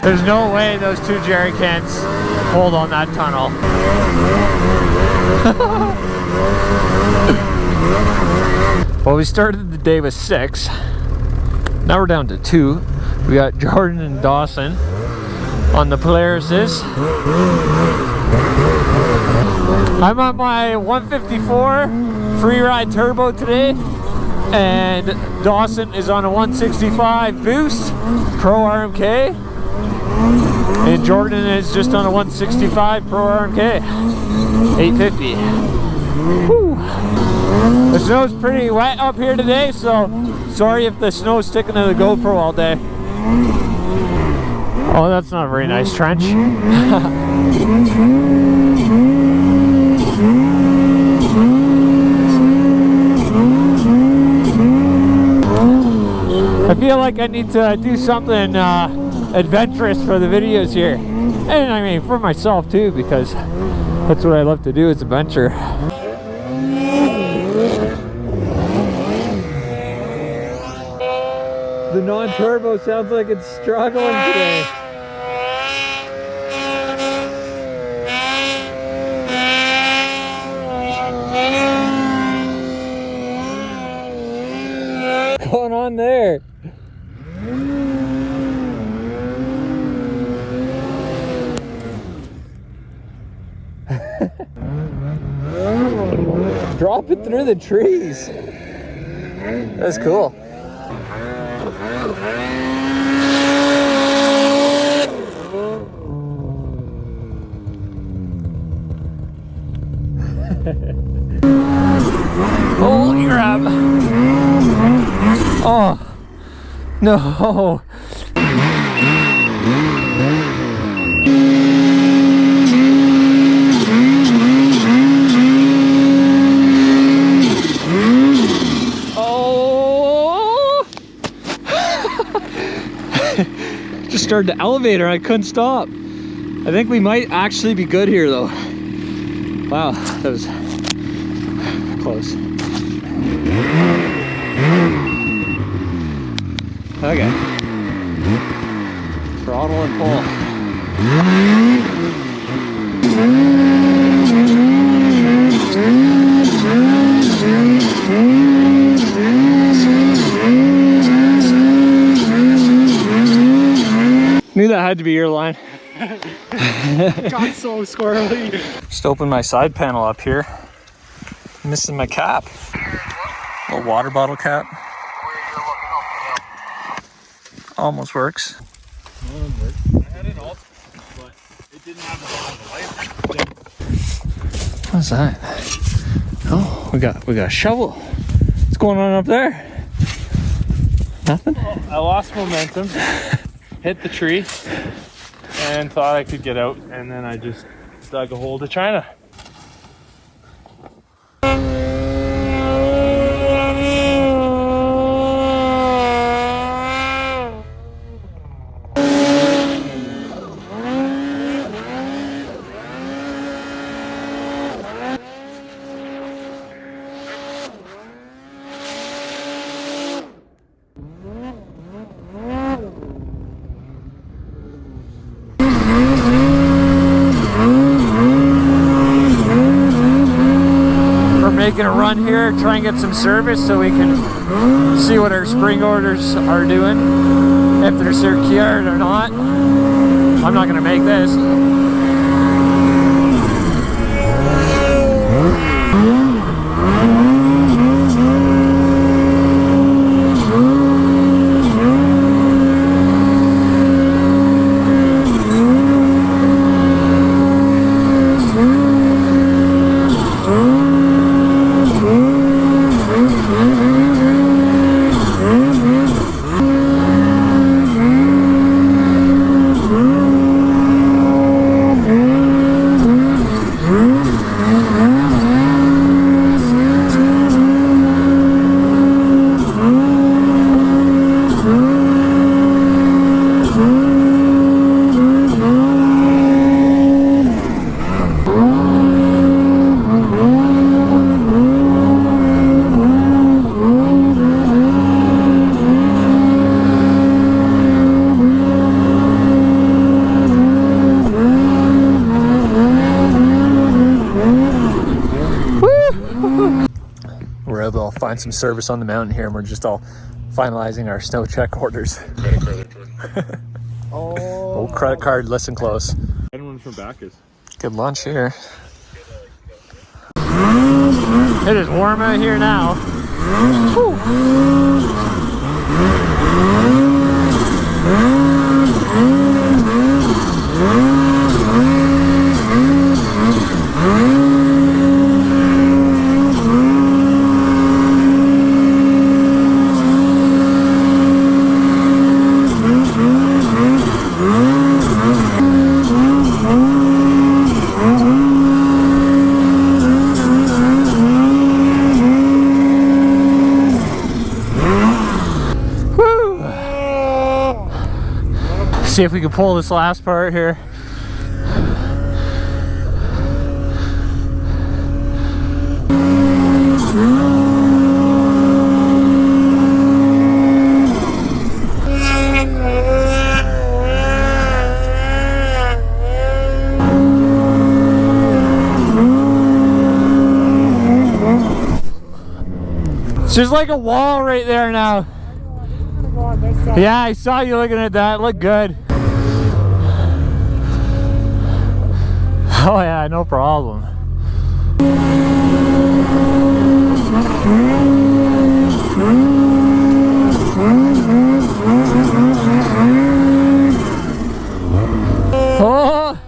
There's no way those two jerry cans hold on that tunnel. Well, we started the day with 6. Now we're down to 2. We got Jordan and Dawson on the Polarises. I'm on my 154 Freeride Turbo today, and Dawson is on a 165 Boost Pro RMK. And Jordan is just on a 165 Pro RMK 850. Whew. The snow's pretty wet up here today, so sorry if the snow's sticking to the GoPro all day. Oh, that's not a very nice trench. I feel like I need to do something adventurous for the videos here, and I mean for myself too, because that's what I love to do, is adventure. The non-turbo sounds like it's struggling today. What's going on there? Drop it through the trees. That's cool. Holy crap. Oh, no. Just started the elevator, I couldn't stop. I think we might actually be good here though. Wow, that was close. Okay. Throttle and pull. Knew that had to be your line. Got so squirrely. Just opened my side panel up here. Missing my cap. Little water bottle cap. Almost works. I had an alt, but it didn't have the light. What's that? Oh, we got a shovel. What's going on up there? Nothing? Well, I lost momentum. Hit the tree and thought I could get out, and then I just dug a hole to China. Making a run here, try and get some service so we can see what our spring orders are doing, if they're secured or not. I'm not going to make this. some service on the mountain here, and we're just all finalizing our snow check orders. Oh, credit card, listen close. Anyone from Bacchus? Good lunch here. It is warm out here now. Whew. See if we can pull this last part here. It's just like a wall right there now. Yeah, I saw you looking at that. It looked good. Oh yeah, no problem. Oh!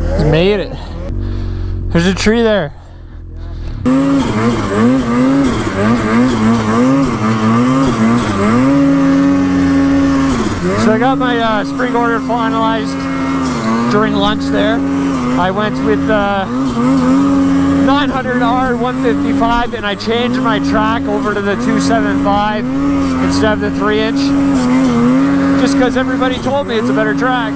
Just made it. There's a tree there. So I got my spring order finalized during lunch there. I went with 900R 155 and I changed my track over to the 275 instead of the 3-inch. Just because everybody told me it's a better track.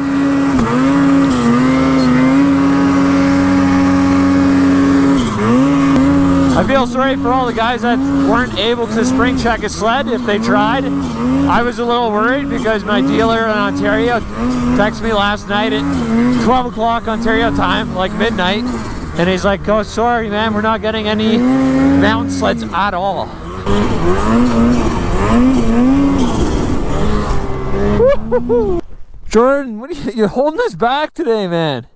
I feel sorry for all the guys that weren't able to spring check a sled if they tried. I was a little worried because my dealer in Ontario texted me last night at 12 o'clock Ontario time, like midnight, and he's like, oh sorry man, we're not getting any mountain sleds at all. Jordan, what are you're holding us back today, man?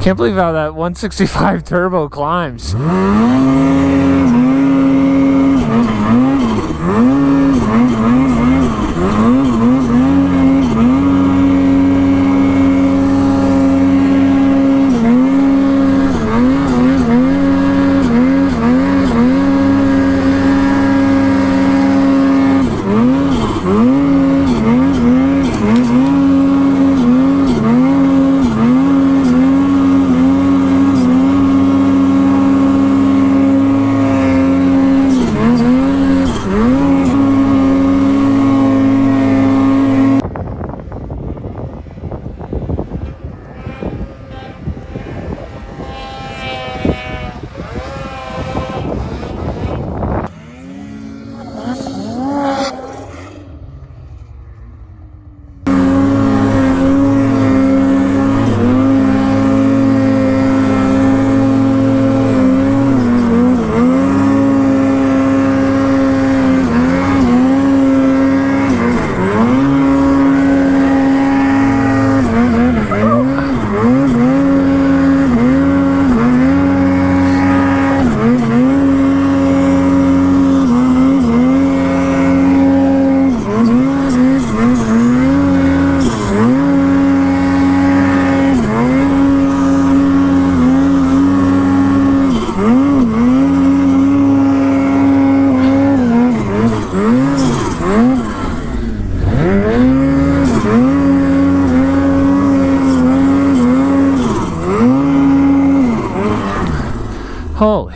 Can't believe how that 165 turbo climbs. Holy.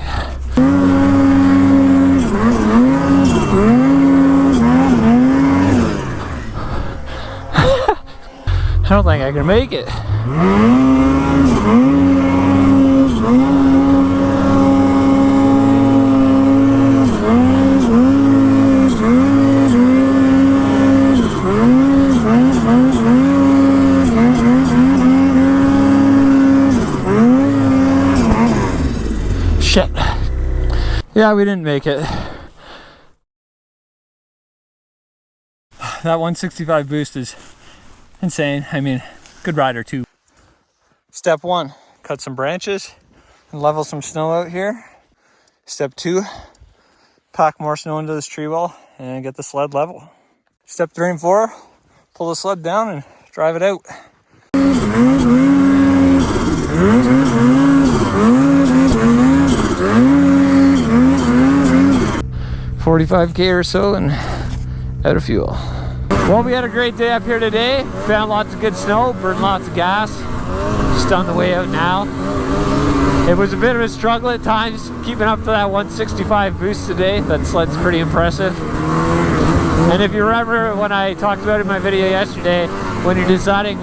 I don't think I can make it. Shit. Yeah, we didn't make it. That 165 boost is insane. I mean, good rider too. Step 1, cut some branches and level some snow out here. Step 2, pack more snow into this tree well and get the sled level. Step 3 and 4, pull the sled down and drive it out. 45K or so and out of fuel. Well, we had a great day up here today. Found lots of good snow, burned lots of gas. Just on the way out now. It was a bit of a struggle at times keeping up to that 165 boost today. That sled's pretty impressive. And if you remember when I talked about it in my video yesterday, when you're deciding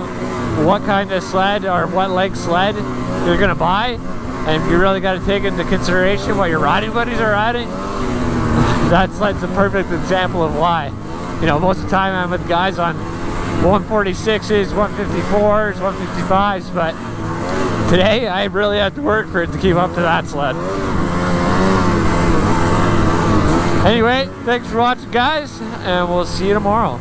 what kind of sled or what leg sled you're gonna buy, and you really got to take into consideration what your riding buddies are riding, that sled's a perfect example of why. You know, most of the time I'm with guys on 146s, 154s, 155s, but today I really had to work for it to keep up to that sled. Anyway, thanks for watching, guys, and we'll see you tomorrow.